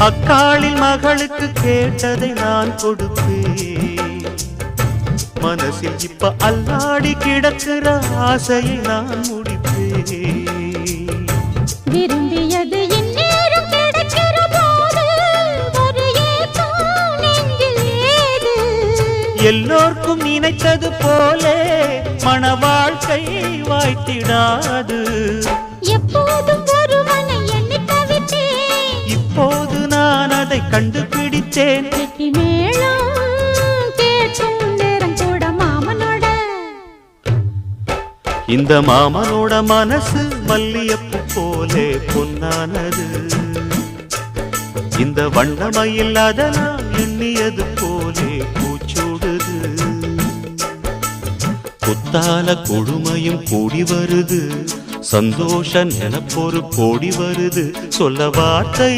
அக்காளின் மகளுக்கு கேட்டதை நான் கொடுப்பேன். மனசில் இப்ப அல்லாடி கிடக்கிற ஆசையை நான் முடிப்பேன். விரும்பியது இந்நேரம் கிடைக்கிற போது ஒரு ஏக்கம் நெஞ்சில் ஏது? எல்லோர்க்கும் நினைத்தது போலே மன வாழ்க்கை வாய்த்திடாது. எப்போதும் ஒருவனை எண்ணி தவித்தேன், இப்போது நான் அதை கண்டுபிடித்தேன். கெட்டி மேளம் கேட்கும் நேரம் கூட மாமனோட. இந்த மாமனோட மனசு மல்லியப்பு போலே பொன்னானது. இந்த வண்ணமயில் அதனால் எண்ணியது போலே பூச்சூடுது. புத்தால கொடுமையும் கூடி வருது, சந்தோஷ நினப்பொரு கோடி வருது. சொல்ல வார்த்தை